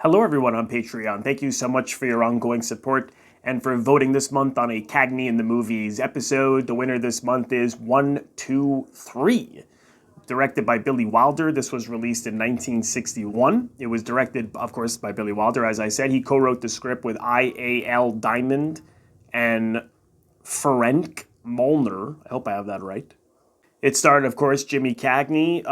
Hello everyone on Patreon. Thank you so much for your ongoing support and for voting this month on a Cagney in the Movies episode. The winner this month is 123. Directed by Billy Wilder. This was released in 1961. It was directed, of course, by Billy Wilder, as I said. He co-wrote the script with I.A.L. Diamond and Ferenc Molnar. I hope I have that right. It starred, of course, Jimmy Cagney,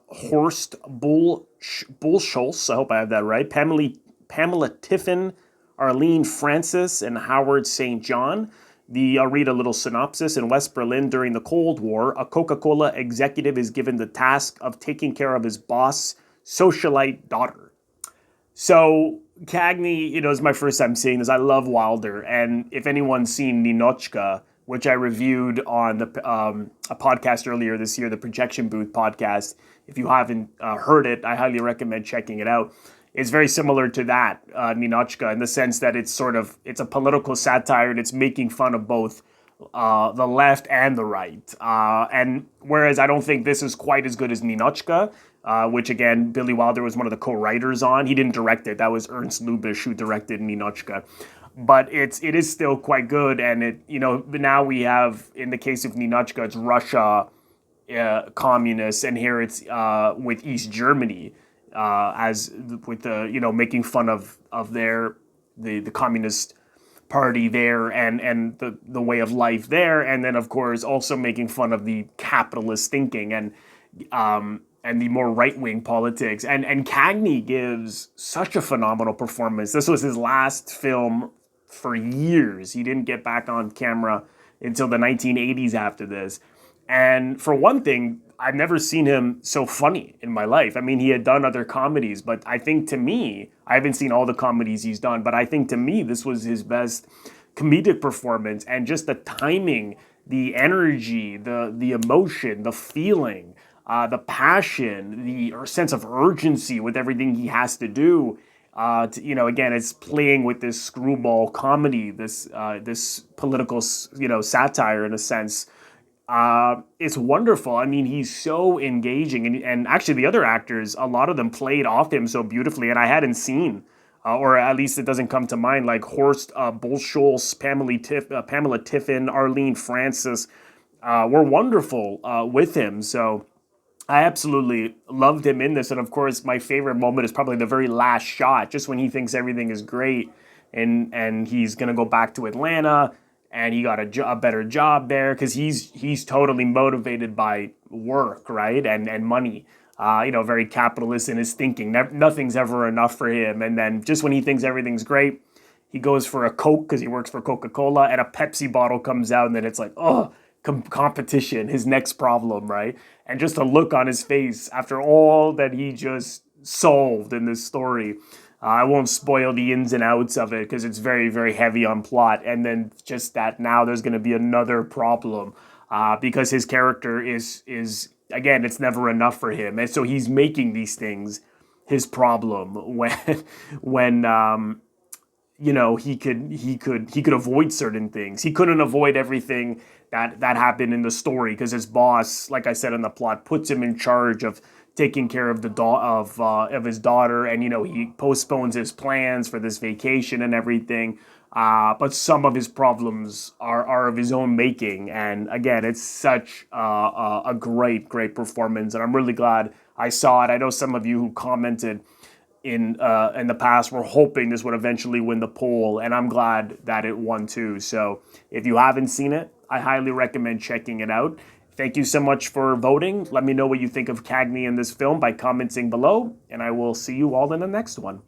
Horst Buchholz, I hope I have that right, Pamela Tiffin, Arlene Francis, and Howard St. John. I'll read a little synopsis. In West Berlin during the Cold War, a Coca-Cola executive is given the task of taking care of his boss' socialite daughter. So Cagney, is my first time seeing this. I love Wilder, and if anyone's seen Ninotchka, which I reviewed on a podcast earlier this year, the Projection Booth podcast. If you haven't heard it, I highly recommend checking it out. It's very similar to that, Ninotchka, in the sense that it's a political satire and it's making fun of both the left and the right. And whereas I don't think this is quite as good as Ninotchka, which again, Billy Wilder was one of the co-writers on. He didn't direct it. That was Ernst Lubitsch who directed Ninotchka. But it is still quite good, and now we have, in the case of Ninotchka, it's Russia, communists, and here it's with East Germany, as with the making fun of the communist party there and the way of life there, and then of course also making fun of the capitalist thinking and the more right-wing politics. And Cagney gives such a phenomenal performance. This was his last film for years. He didn't get back on camera until the 1980s after this. And for one thing, I've never seen him so funny in my life. I mean, he had done other comedies, but I think to me, I haven't seen all the comedies he's done, but I think to me, this was his best comedic performance. And just the timing, the energy, the emotion, the feeling, the passion, the sense of urgency with everything he has to do. Again, it's playing with this screwball comedy, this political, satire in a sense. It's wonderful. I mean, he's so engaging, and actually the other actors, a lot of them played off him so beautifully, and I hadn't seen, or at least it doesn't come to mind, like Horst Buchholz, Pamela Tiffin, Arlene Francis, were wonderful with him. So I absolutely loved him in this. And of course, my favorite moment is probably the very last shot, just when he thinks everything is great and he's going to go back to Atlanta and he got a better job there because he's totally motivated by work, right? And money, very capitalist in his thinking. Nothing's ever enough for him. And then just when he thinks everything's great, he goes for a Coke because he works for Coca-Cola, and a Pepsi bottle comes out, and then it's like, oh, competition, his next problem, right? And just a look on his face after all that he just solved in this story. I won't spoil the ins and outs of it because it's very, very heavy on plot. And then just that now there's going to be another problem because his character is again, it's never enough for him. And so he's making these things his problem when he could avoid certain things. He couldn't avoid everything that happened in the story because his boss, like I said in the plot, puts him in charge of taking care of of his daughter, and he postpones his plans for this vacation and everything. But some of his problems are of his own making, and again, it's such a great performance, and I'm really glad I saw it. I know some of you who commented in the past were hoping this would eventually win the poll, and I'm glad that it won too. So if you haven't seen it, I highly recommend checking it out. Thank you so much for voting. Let me know what you think of Cagney in this film by commenting below, and I will see you all in the next one.